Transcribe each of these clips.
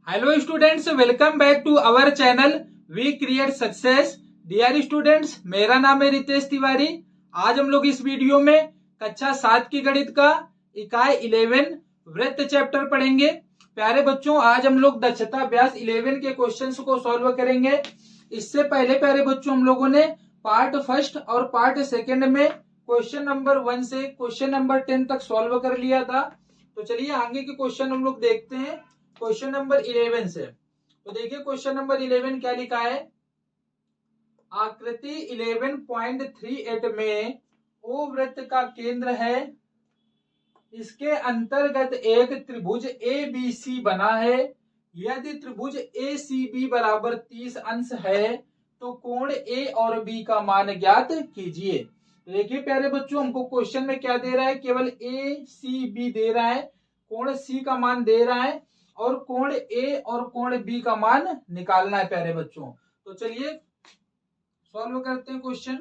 Hello students, welcome back to our channel we create success. Dear students, मेरा नाम है रितेश तिवारी। आज हम लोग इस वीडियो में कक्षा 7 की गणित का इकाई 11 वृत्त चैप्टर पढ़ेंगे। प्यारे बच्चों, आज हम लोग दक्षता अभ्यास 11 के क्वेश्चंस को सॉल्व करेंगे। इससे पहले प्यारे बच्चों, हम लोगों ने पार्ट फर्स्ट और पार्ट सेकेंड में क्वेश्चन नंबर 1 से क्वेश्चन नंबर 10 तक सॉल्व कर लिया था। तो चलिए आगे के क्वेश्चन हम लोग देखते हैं क्वेश्चन नंबर 11 से। तो देखिए क्वेश्चन नंबर 11 क्या लिखा है। आकृति 11.38 में ओ वृत्त का केंद्र है। इसके अंतर्गत एक त्रिभुज ABC बना है। यदि त्रिभुज ACB बराबर 30 अंश है तो कोण A और B का मान ज्ञात कीजिए। देखिए प्यारे बच्चों, हमको क्वेश्चन में क्या दे रहा है, केवल ACB दे रहा है, कोण C का मान दे रहा है और कोण A और कोण B का मान निकालना है प्यारे बच्चों। तो चलिए सॉल्व करते हैं क्वेश्चन।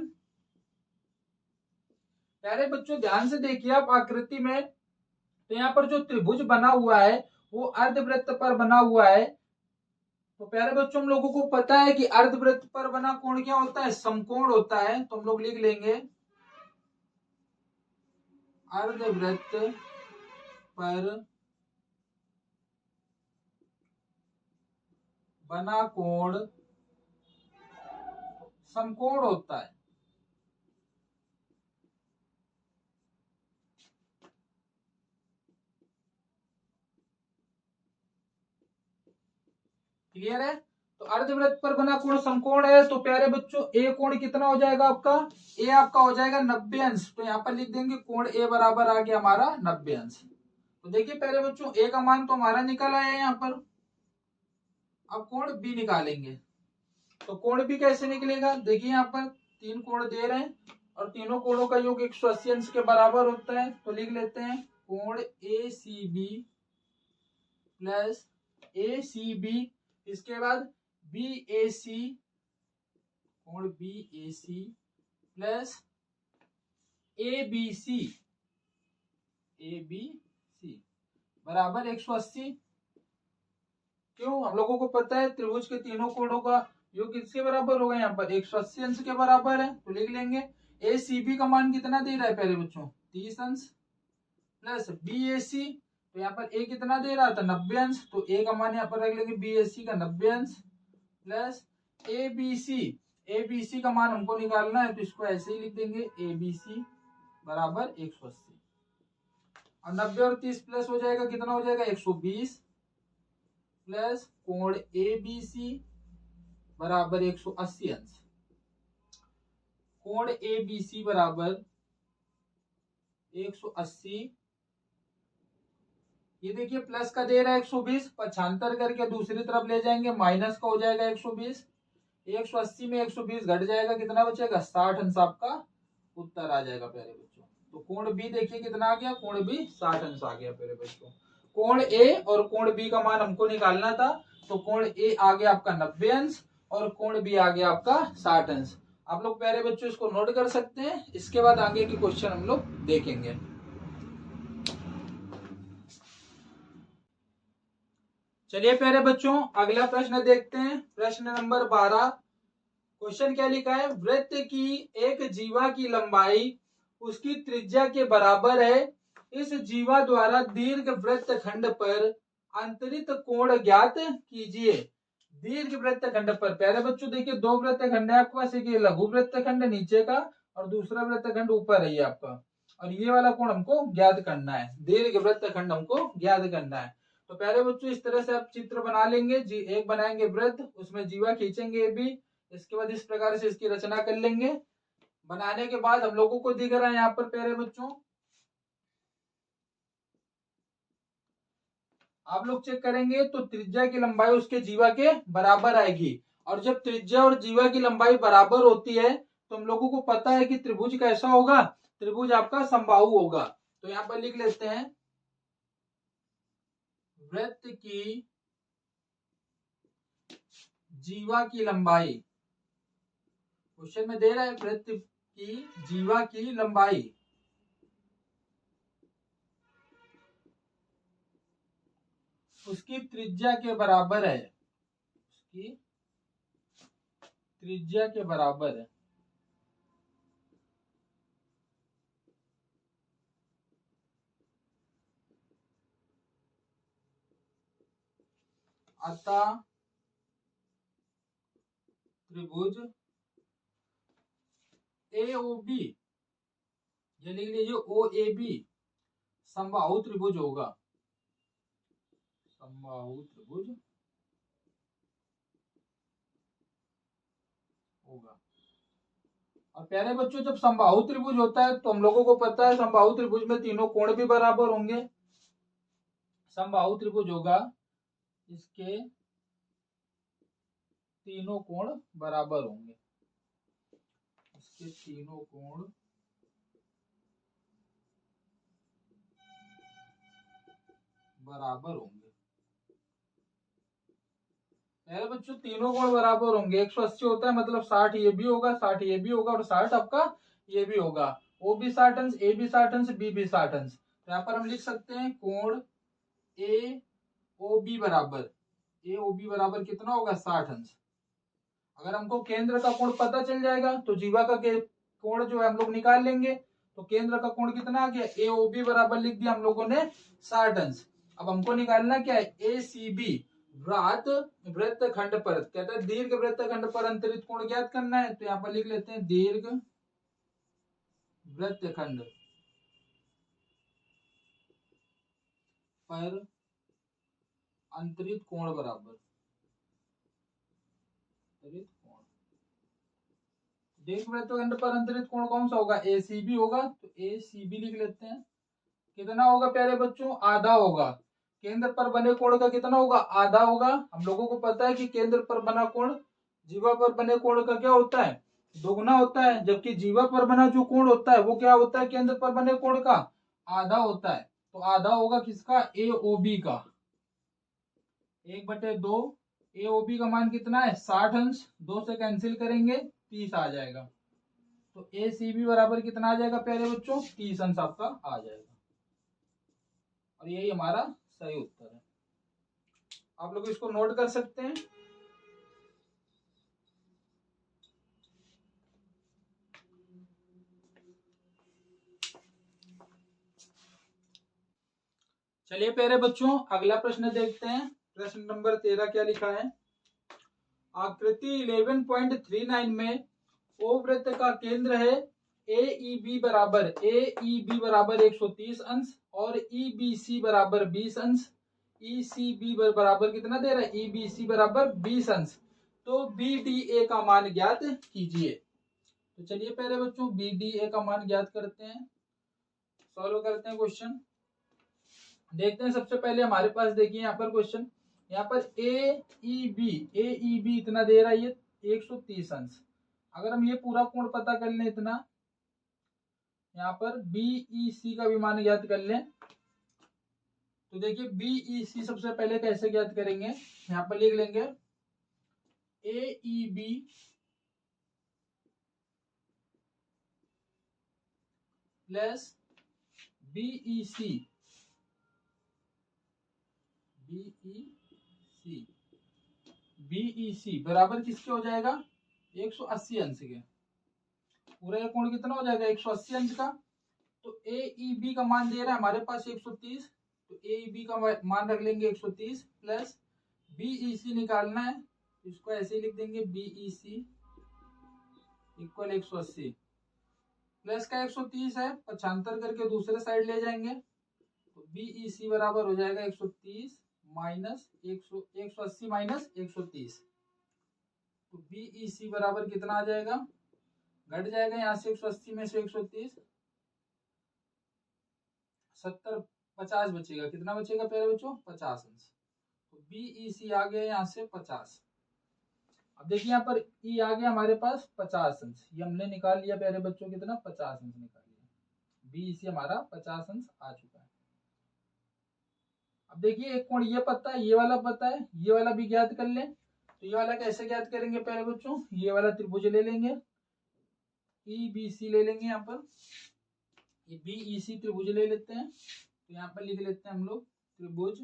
प्यारे बच्चों ध्यान से देखिए आप आकृति में, तो यहाँ पर जो त्रिभुज बना हुआ है वो अर्धवृत्त पर बना हुआ है। तो प्यारे बच्चों, हम लोगों को पता है कि अर्धवृत्त पर बना कोण क्या होता है, समकोण होता है। तो हम लोग लिख लेंगे अर्धवृत्त पर बना कोण समकोण होता है। क्लियर है। तो अर्धवृत्त पर बना कोण समकोण है। तो प्यारे बच्चों ए कोण कितना हो जाएगा आपका, ए आपका हो जाएगा 90 अंश। तो यहाँ पर लिख देंगे कोण ए बराबर आ गया हमारा 90 अंश। तो देखिए प्यारे बच्चों, ए का मान तो हमारा निकल आया है यहाँ पर। अब कोण बी निकालेंगे। तो कोण बी कैसे निकलेगा, देखिए यहाँ पर तीन कोण दे रहे हैं और तीनों कोणों का योग 180 अंश के बराबर होता है। तो लिख लेते हैं कोण ACB प्लस ACB, इसके बाद BAC, कोण BAC प्लस ABC बराबर 180। क्यों, हम लोगों को पता है त्रिभुज के तीनों कोणों का योग किसके बराबर होगा, यहाँ पर 180 अंश के बराबर है। तो लिख लेंगे ACB का मान कितना दे रहा है प्यारे बच्चों, 30 अंश प्लस BAC, तो यहाँ पर ए कितना दे रहा था 90 अंश। तो ए का मान यहाँ पर रख लेंगे BAC का 90 अंश प्लस ABC का मान हमको निकालना है, तो इसको ऐसे ही लिख देंगे ABC बराबर 180। और 90 और 30 प्लस हो जाएगा, कितना हो जाएगा 120 प्लस कोण ABC बराबर 180 अंश। कोण ABC बराबर 180, ये देखिए प्लस का दे रहा है 120, पक्षांतर करके दूसरी तरफ ले जाएंगे, माइनस का हो जाएगा 120। 180 में 120 घट जाएगा, कितना बचेगा 60 अंश आपका उत्तर आ जाएगा प्यारे बच्चों। तो कोण बी देखिए कितना आ गया, कोण बी 60 अंश आ गया प्यारे बच्चों। कोण ए और कोण बी का मान हमको निकालना था। तो कोण ए आ गया आपका 90 अंश और कोण बी आ गया आपका 60 अंश। आप लोग प्यारे बच्चों इसको नोट कर सकते हैं। इसके बाद आगे के क्वेश्चन हम लोग देखेंगे। चलिए प्यारे बच्चों अगला प्रश्न देखते हैं। प्रश्न नंबर 12। क्वेश्चन क्या लिखा है, वृत्त की एक जीवा की लंबाई उसकी त्रिज्या के बराबर है। इस जीवा द्वारा दीर्घ वृत्त खंड पर अंतरित कोण ज्ञात कीजिए। दीर्घ वृत्त खंड पर प्यारे बच्चों देखिए दो वृत्त खंड है आपके पास, एक लघु वृत्त खंड नीचे का और दूसरा वृत्त खंड ऊपर है आपका, और ये वाला कोण हमको ज्ञात करना है, दीर्घ वृत्त खंड हमको ज्ञात करना है। तो प्यारे बच्चों इस तरह से आप चित्र बना लेंगे, एक बनाएंगे वृत्त, उसमें जीवा खींचेंगे भी, इसके बाद इस प्रकार से इसकी रचना कर लेंगे। बनाने के बाद हम लोगों को दिख रहा है यहाँ पर प्यारे बच्चों, आप लोग चेक करेंगे तो त्रिज्या की लंबाई उसके जीवा के बराबर आएगी। और जब त्रिज्या और जीवा की लंबाई बराबर होती है तो हम लोगों को पता है कि त्रिभुज कैसा होगा, त्रिभुज आपका समबाहु होगा। तो यहाँ पर लिख लेते हैं वृत्त की जीवा की लंबाई, क्वेश्चन में दे रहा है वृत्त की जीवा की लंबाई उसकी त्रिज्या के बराबर है, उसकी त्रिज्या के बराबर है। अतः त्रिभुज AOB, ये लिख लीजिए, OAB समबाहु त्रिभुज होगा, समबाहु त्रिभुज होगा। और प्यारे बच्चों, जब समबाहु त्रिभुज होता है तो हम लोगों को पता है समबाहु त्रिभुज में तीनों कोण भी बराबर होंगे। समबाहु त्रिभुज होगा, इसके तीनों कोण बराबर होंगे, इसके तीनों कोण बराबर होंगे। प्यारे बच्चों, तीनों कोण बराबर होंगे, 180 होता है मतलब 60 ये भी होगा, 60 ये भी होगा और 60 आपका ये भी होगा। ओ भी 60 अंश, ए भी 60 अंश, बी भी 60 अंश। तो यहाँ पर हम लिख सकते हैं कोण ए ओ बी बराबर, ए ओ बी बराबर कितना होगा, 60 अंश। अगर हमको केंद्र का कोण पता चल जाएगा तो जीवा का कोण जो है हम लोग निकाल लेंगे। तो केंद्र का कोण कितना आ गया, ए ओ बी बराबर लिख दिया हम लोगों ने 60 अंश। अब हमको निकालना क्या है, ए सी बी वृत्त खंड पर, कहता है दीर्घ वृत्त खंड पर अंतरित कोण ज्ञात करना है। तो यहाँ पर लिख लेते हैं दीर्घ वृत्त खंड पर अंतरित कोण बराबर, अंतरित कोण, दीर्घ वृत्त खंड पर अंतरित कोण कौन सा होगा, ACB होगा। तो ACB लिख लेते हैं। कितना होगा प्यारे बच्चों, आधा होगा। केंद्र पर बने कोण का कितना होगा, आधा होगा। हम लोगों को पता है कि केंद्र पर बना कोण जीवा पर बने कोण का क्या होता है, दोगुना होता है, जबकि जीवा पर बना जो कोण होता है वो क्या होता है, केंद्र पर बने कोण का आधा होता है। तो आधा होगा किसका, AOB का, 1/2। AOB का मान कितना है, 60 अंश, 2 से कैंसिल करेंगे 30 आ जाएगा। तो ACB बराबर कितना आ जाएगा प्यारे बच्चों, 30 अंश आपका आ जाएगा। और यही हमारा सही उत्तर है। आप लोग इसको नोट कर सकते हैं। चलिए प्यारे बच्चों, अगला प्रश्न देखते हैं। प्रश्न नंबर 13 क्या लिखा है, आकृति 11.39 में ओ वृत्त का केंद्र है AEB बराबर 130 अंश और EBC बराबर 20 अंश, ECB बराबर कितना दे रहा है, EBC बराबर 20 अंश। तो BDA का मान ज्ञात कीजिए। तो चलिए प्यारे बच्चों, BDA का मान ज्ञात करते हैं, सॉल्व करते हैं क्वेश्चन। देखते हैं सबसे पहले हमारे पास, देखिए यहाँ पर क्वेश्चन, यहाँ पर AEB इतना दे रहा है, ये 130 अंश। अगर हम ये पूरा कोण पता कर लें इतना, यहाँ पर BEC का भी मान ज्ञात कर लें। तो देखिए BEC सबसे पहले कैसे ज्ञात करेंगे, यहाँ पर लिख लेंगे AEB प्लस BEC बराबर किसके हो जाएगा, 180 अंश के। पूरा ये कोण कितना हो जाएगा, 180 अंश का। तो AEB का मान दे रहा है हमारे पास 130, तो AEB का मान रख लेंगे 130 प्लस BEC निकालना है, इसको ऐसे ही लिख देंगे BEC इक्वल 180 प्लस का 130 है, 75 करके दूसरे साइड ले जाएंगे। तो BEC बराबर हो जाएगा 130 माइनस 180 माइनस 130। तो BEC बराबर कितना आ जाएगा, घट जाएगा यहाँ से 180 में से 130, 70 50 बचेगा, कितना बचेगा प्यारे बच्चों, 50 अंश। तो BEC आ गया यहाँ से 50। अब देखिए यहाँ पर E आ गया हमारे पास 50 अंश, ये हमने निकाल लिया प्यारे बच्चों, कितना 50 अंश निकाल लिया। BEC हमारा 50 अंश आ चुका है। अब देखिए एक कोण ये पता है, ये वाला पता है, ये वाला भी ज्ञात कर ले। तो ये वाला कैसे ज्ञात करेंगे प्यारे बच्चों, ये वाला त्रिभुज ले लेंगे, EBC ले लेंगे, यहाँ पर ये BEC त्रिभुज ले लेते हैं। तो यहाँ पर लिख लेते हैं हम लोग त्रिभुज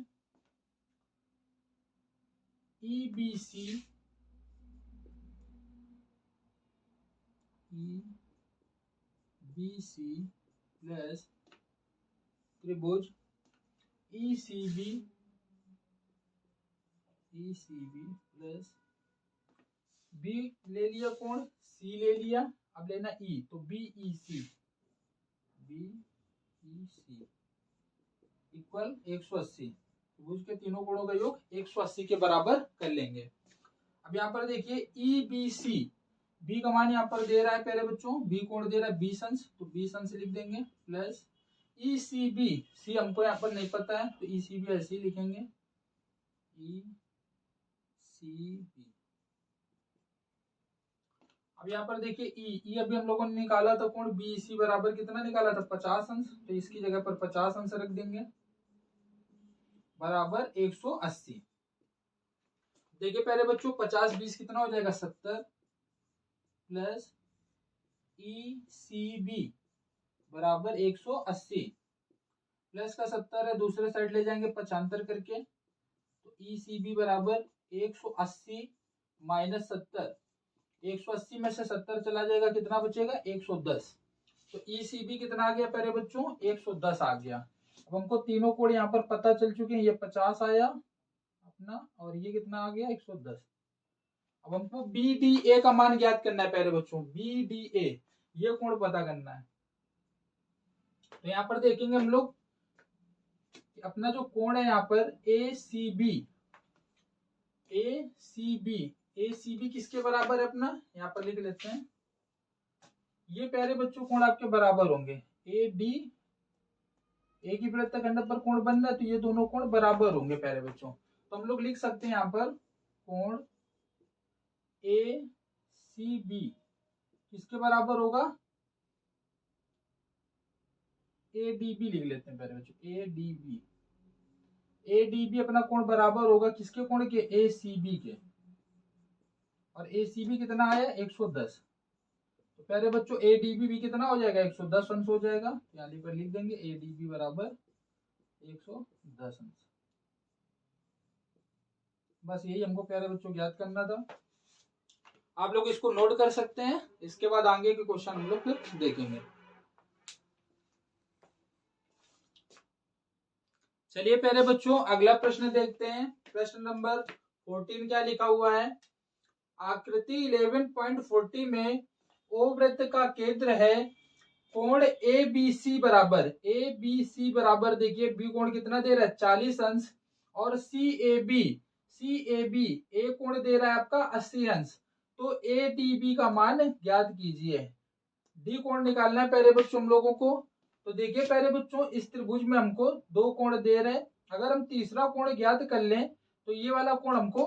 EBC प्लस त्रिभुज ECB प्लस B ले लिया कोण, C ले लिया, अब लेना E, तो BEC इक्वल 180। त्रिभुज के तीनों कोणों का योग 180 के बराबर कर लेंगे। अब यहाँ पर देखिए EBC, बी का मान यहाँ पर दे रहा है पहले बच्चों, बी कोण दे रहा है 20 अंश, तो 20 अंश लिख देंगे, प्लस ECB, सी हमको यहाँ पर नहीं पता है तो ECB ऐसे ही लिखेंगे, ECB। अब यहाँ पर देखिए ई अभी हम लोगों ने निकाला था कोण BEC बराबर कितना निकाला था 50 अंश, तो इसकी जगह पर 50 अंश रख देंगे बराबर 180। देखिए पहले बच्चों 50 20 कितना हो जाएगा 70, प्लस ECB बराबर 180, प्लस का 70 है दूसरे साइड ले जाएंगे 75 करके, तो ECB बराबर 180 माइनस 70, 180 में से 70 चला जाएगा कितना बचेगा 110, तो ECB कितना आ गया पहले बच्चों 110 आ गया। अब हमको तीनों कोण यहाँ पर पता चल चुके हैं, ये 50 आया अपना और ये कितना आ गया 110। अब हमको BDA का मान ज्ञात करना है पहले बच्चों, BDA ये कोण पता करना है, तो यहाँ पर देखेंगे हम लोग अपना जो कोण है यहाँ पर ACB किसके बराबर है अपना, यहाँ पर लिख लेते हैं, ये प्यारे बच्चों कोण आपके बराबर होंगे AD, एक ही वृत्त खंड पर कोण बन रहा है तो ये दोनों कोण बराबर होंगे प्यारे बच्चों, तो हम लोग लिख सकते हैं यहाँ पर कोण ACB किसके बराबर होगा, ADB लिख लेते हैं प्यारे बच्चों, ADB अपना कोण बराबर होगा किसके कोण के ACB के, और ACB कितना आया 110, तो प्यारे बच्चों ADB भी कितना हो जाएगा 110 अंश हो जाएगा, यहाँ पर लिख देंगे ADB बराबर 110 अंश। बस यही हमको प्यारे बच्चों ज्ञात करना था, आप लोग इसको नोट कर सकते हैं, इसके बाद आगे के क्वेश्चन हम लोग फिर देखेंगे। चलिए प्यारे बच्चों अगला प्रश्न देखते हैं, प्रश्न नंबर 14 क्या लिखा हुआ है, आकृति 11.40 में O वृत्त का केंद्र है, कोण ABC बराबर देखिए B कोण कितना दे रहा है 40 अंश, और CAB A कोण दे रहा है आपका 80 अंश, तो ADB का मान ज्ञात कीजिए। D कोण निकालना है पहले बच्चों हम लोगों को, तो देखिए पहले बच्चों इस त्रिभुज में हमको दो कोण दे रहे हैं, अगर हम तीसरा कोण ज्ञात कर लें तो ये वाला कोण हमको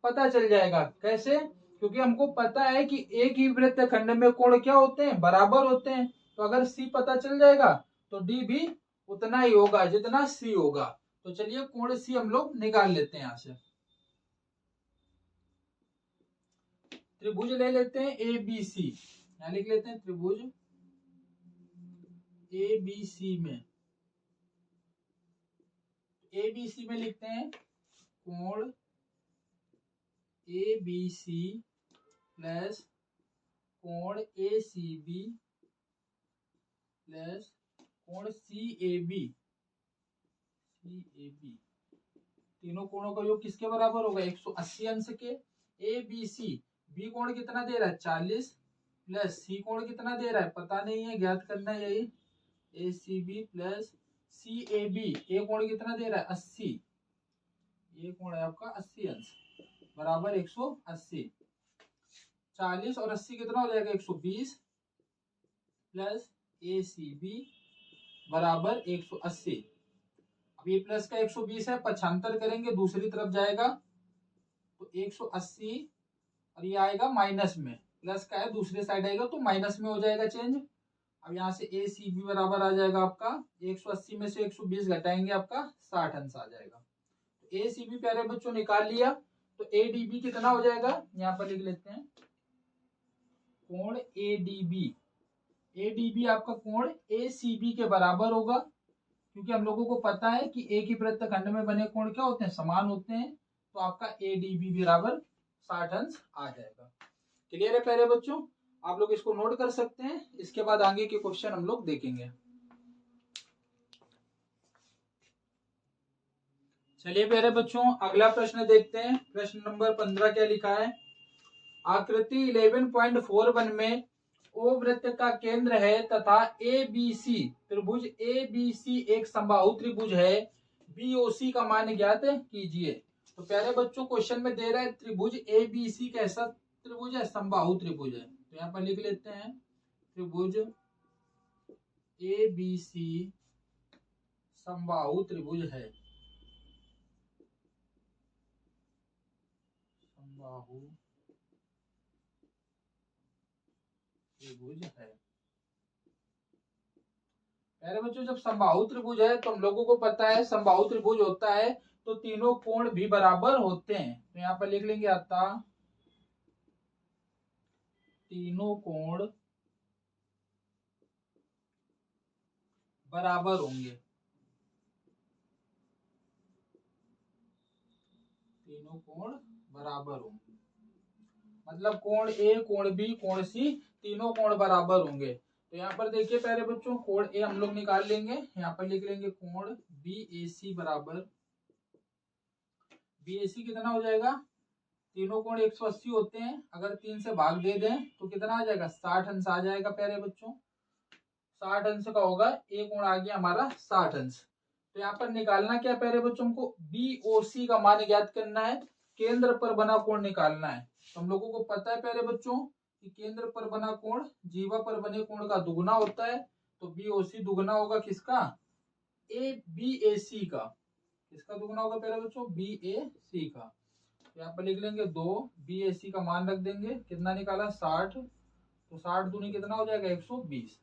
पता चल जाएगा, कैसे, क्योंकि हमको पता है कि एक ही वृत्त खंड में कोण क्या होते हैं बराबर होते हैं, तो अगर C पता चल जाएगा तो D भी उतना ही होगा जितना C होगा, तो चलिए कोण C हम लोग निकाल लेते हैं। यहाँ से त्रिभुज ले लेते हैं ABC, यहाँ लिख लेते हैं त्रिभुज ABC में लिखते हैं कोण ABC प्लस कोण ACB प्लस कोण CAB, तीनों कोणों का योग किसके बराबर होगा 180 अंश के। ABC B कोण कितना दे रहा है 40, प्लस C कोण कितना दे रहा है पता नहीं है, ज्ञात करना है यही, ACB प्लस CAB A कोण कितना दे रहा है 80, ये कोण है आपका 80 अंश बराबर 180, 40 और 80 कितना हो जाएगा 120, प्लस ACB बराबर 180। अब ये प्लस का 120 है 75 करेंगे दूसरी तरफ जाएगा तो 180, और ये आएगा माइनस में, प्लस का है दूसरे साइड आएगा तो माइनस में हो जाएगा चेंज। अब यहाँ से ACB बराबर आ जाएगा आपका 180 में से 120 घटाएंगे आपका 60 अंश आ जाएगा, तो ACB प्यारे बच्चों निकाल लिया, तो ADB कितना हो जाएगा यहाँ पर लिख लेते हैं कोण ADB आपका कोण ACB के बराबर होगा, क्योंकि हम लोगों को पता है कि एक ही वृत्त खंड में बने कोण क्या होते हैं समान होते हैं, तो आपका ADB बराबर 60 अंश आ जाएगा। क्लियर है प्यारे बच्चों, आप लोग इसको नोट कर सकते हैं। इसके बाद आगे के क्वेश्चन हम लोग देखेंगे। चलिए प्यारे बच्चों अगला प्रश्न देखते हैं। प्रश्न नंबर 15 क्या लिखा है। आकृति 11.41 में O वृत्त का केंद्र है तथा ABC त्रिभुज ABC एक समबाहु त्रिभुज है, BOC का मान ज्ञात कीजिए। तो प्यारे बच्चों क्वेश्चन में दे रहा है त्रिभुज ABC कैसा त्रिभुज है, समबाहु त्रिभुज है। तो यहाँ पर लिख लेते हैं त्रिभुज ABC समबाहु त्रिभुज है, समबाहु त्रिभुज है। प्यारे बच्चों जब समबाहु त्रिभुज है तो हम लोगों को पता है समबाहु त्रिभुज होता है तो तीनों कोण भी बराबर होते हैं। तो यहाँ पर लिख लेंगे अतः तीनों कोण बराबर होंगे, तीनों कोण बराबर होंगे, मतलब कोण A कोण B कोण C तीनों कोण बराबर होंगे। तो यहाँ पर देखिए प्यारे बच्चों कोण A हम लोग निकाल लेंगे, यहाँ पर लिख लेंगे कोण BAC बराबर, BAC कितना हो जाएगा, तीनों कोण 180 होते हैं, अगर 3 से भाग दे दें तो कितना आ जाएगा 60 अंश आ जाएगा प्यारे बच्चों। 60 अंश का होगा, एक कोण आ गया हमारा 60 अंश। तो यहाँ पर निकालना क्या प्यारे बच्चों को, BOC का मान ज्ञात करना है, केंद्र पर बना कोण निकालना है। तो हम लोगों को पता है प्यारे बच्चों कि केंद्र पर बना कोण जीवा पर बने कोण का दुगुना होता है। तो BOC दुगुना होगा किसका, BAC का। किसका दुगुना होगा प्यारे बच्चों, BAC का। यहाँ पर लिख लेंगे 2, BAC का मान रख देंगे, कितना निकाला 60, तो 60 दूनी कितना हो जाएगा 120।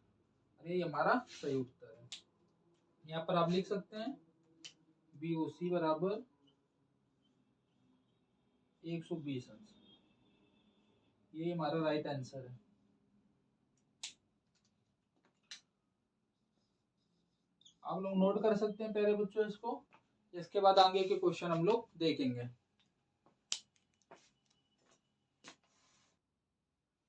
अरे ये हमारा सही उत्तर है। यहाँ पर आप लिख सकते हैं BOC बराबर 120 अंश, ये हमारा राइट आंसर है। आप लोग नोट कर सकते हैं प्यारे बच्चों इसको। इसके बाद आगे के क्वेश्चन हम लोग देखेंगे।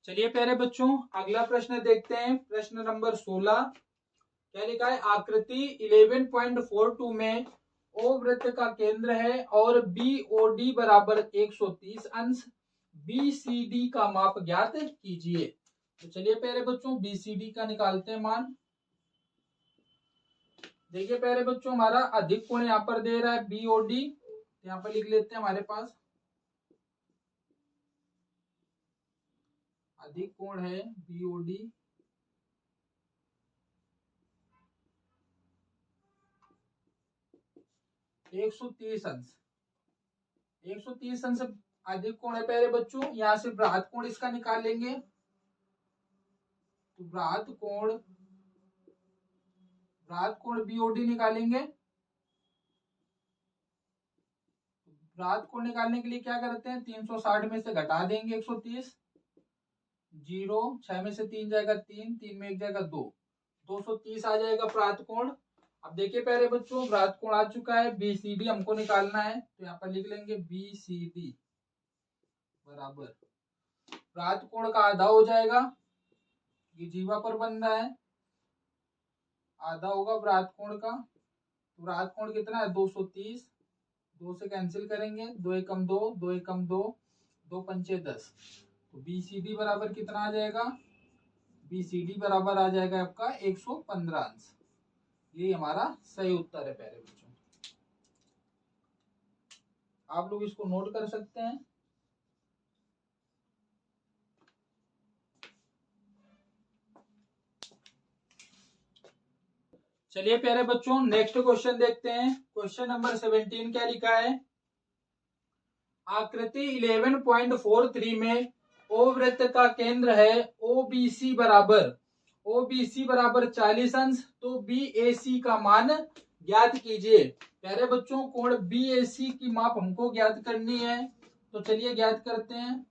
चलिए प्यारे बच्चों अगला प्रश्न देखते हैं। प्रश्न नंबर 16 क्या लिखा है। आकृति 11.42 में O वृत्त का केंद्र है और BOD बराबर 130 अंश, BCD का माप ज्ञात कीजिए। तो चलिए प्यारे बच्चों BCD का निकालते हैं मान। देखिए प्यारे बच्चों हमारा अधिक कोण यहाँ पर दे रहा है BOD, यहाँ पर लिख लेते हैं हमारे पास अधिक कोण है BOD, एक 130 अंश, 130 अंश अधिक कोण है प्यारे बच्चों। यहाँ से बृहत कोण इसका निकाल लेंगे, तो बृहत कोण BOD निकालेंगे। बृहत कोण निकालने के लिए क्या करते हैं, 360 में से घटा देंगे 130, 0 6 में से 3 जाएगा 3, 3 में 1 जाएगा 2, 230 आ जाएगा बृहत कोण। अब देखिए प्यारे बच्चों बृहत कोण आ चुका है, BCD हमको निकालना है। तो यहाँ पर लिख लेंगे BCD बराबर, बृहत कोण का आधा हो जाएगा, ये जीवा पर बन रहा है, आधा होगा बृहत कोण का। तो बृहत कोण कितना है 230, 2 से कैंसिल करेंगे, 2 एकम 2, 2 एकम 2, 2 पंचे 10। तो BCD बराबर कितना आ जाएगा, BCD बराबर आ जाएगा आपका 115 अंश। ये हमारा सही उत्तर है प्यारे बच्चों। आप लोग इसको नोट कर सकते हैं। चलिए प्यारे बच्चों नेक्स्ट क्वेश्चन देखते हैं। क्वेश्चन नंबर 17 क्या लिखा है। आकृति 11.43 में O वृत्त का केंद्र है OBC बराबर 40 अंश, तो BAC का मान ज्ञात कीजिए। प्यारे बच्चों कोण BAC की माप हमको ज्ञात करनी है, तो चलिए ज्ञात करते हैं।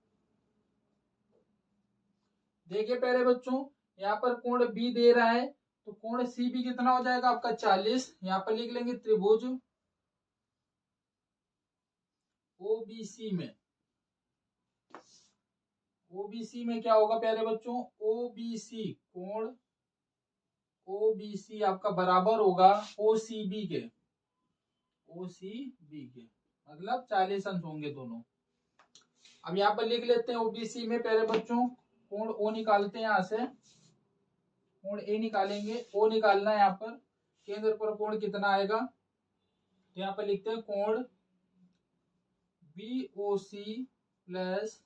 देखिए प्यारे बच्चों यहाँ पर कोण B दे रहा है, तो कोण CB कितना हो जाएगा आपका 40। यहाँ पर लिख लेंगे त्रिभुज ओबीसी में क्या होगा प्यारे बच्चों, ओबीसी कोण ओबीसी आपका बराबर होगा ओसीबी के, मतलब 40 अंश होंगे दोनों। अब यहाँ पर लिख लेते हैं ओबीसी में प्यारे बच्चों कोण ओ निकालते हैं, यहाँ से कोण ए निकालेंगे, ओ निकालना है यहाँ पर, केंद्र पर कोण कितना आएगा, तो यहाँ पर लिखते हैं कोण बीओसी प्लस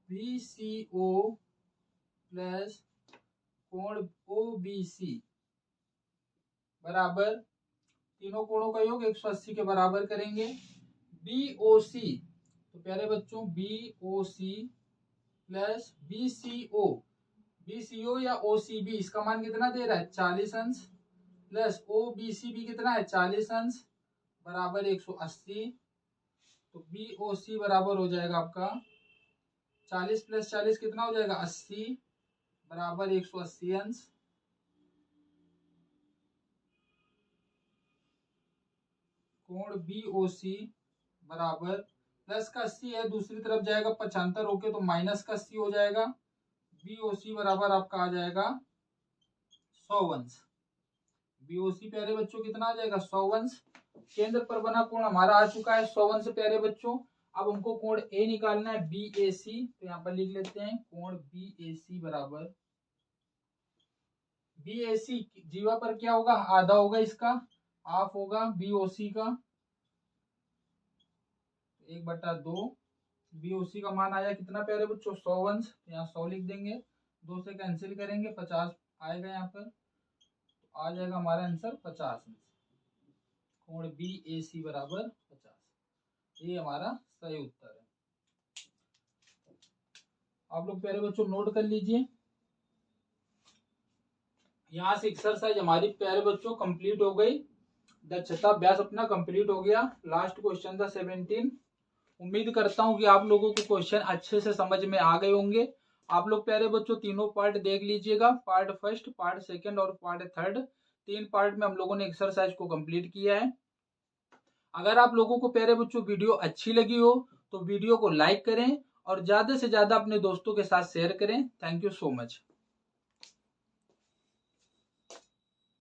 बीसीओ प्लस कोण ओबीसी बराबर, तीनों कोणों का योग 180 के बराबर करेंगे। बीओसी तो प्यारे बच्चों बीओसी प्लस बीसीओ या ओसीबी इसका मान कितना दे रहा है 40 अंश, प्लस ओबीसी भी कितना है 40 अंश बराबर 180। तो बीओसी बराबर हो जाएगा आपका 40 प्लस 40 कितना हो जाएगा 80 बराबर 180 अंश। कोण बीओसी बराबर प्लस का 80 है, दूसरी तरफ जाएगा 75 होके तो माइनस का 80 हो जाएगा। बीओसी बराबर आपका आ जाएगा 100 अंश। बीओसी प्यारे बच्चों कितना आ जाएगा 100 अंश। केंद्र पर बना कोण हमारा आ चुका है 100 अंश प्यारे बच्चों। अब हमको कोण ए निकालना है बीएसी, तो यहाँ पर लिख लेते हैं कोण बीएसी बराबर, बीएसी जीवा पर क्या होगा आधा होगा, इसका हाफ होगा बीओसी का 1/2। बीओसी का मान आया कितना प्यारे बच्चों 100 अंश, यहाँ 100 लिख देंगे, 2 से कैंसिल करेंगे 50 आएगा यहाँ पर, तो आ जाएगा हमारा आंसर 50 अंश। कोण बीएसी बराबर 50, ये हमारा सही उत्तर है। आप लोग प्यारे बच्चों नोट कर लीजिए। यहाँ से एक्सरसाइज हमारी प्यारे बच्चों कंप्लीट हो गई, दक्षता अभ्यास अपना कंप्लीट हो गया। लास्ट क्वेश्चन था 17। उम्मीद करता हूँ कि आप लोगों को क्वेश्चन अच्छे से समझ में आ गए होंगे। आप लोग प्यारे बच्चों तीनों पार्ट देख लीजिएगा, पार्ट फर्स्ट, पार्ट सेकंड और पार्ट थर्ड, 3 पार्ट में हम लोगों ने एक्सरसाइज को कंप्लीट किया है। अगर आप लोगों को प्यारे बच्चों वीडियो अच्छी लगी हो तो वीडियो को लाइक करें और ज्यादा से ज्यादा अपने दोस्तों के साथ शेयर करें। Thank you so much.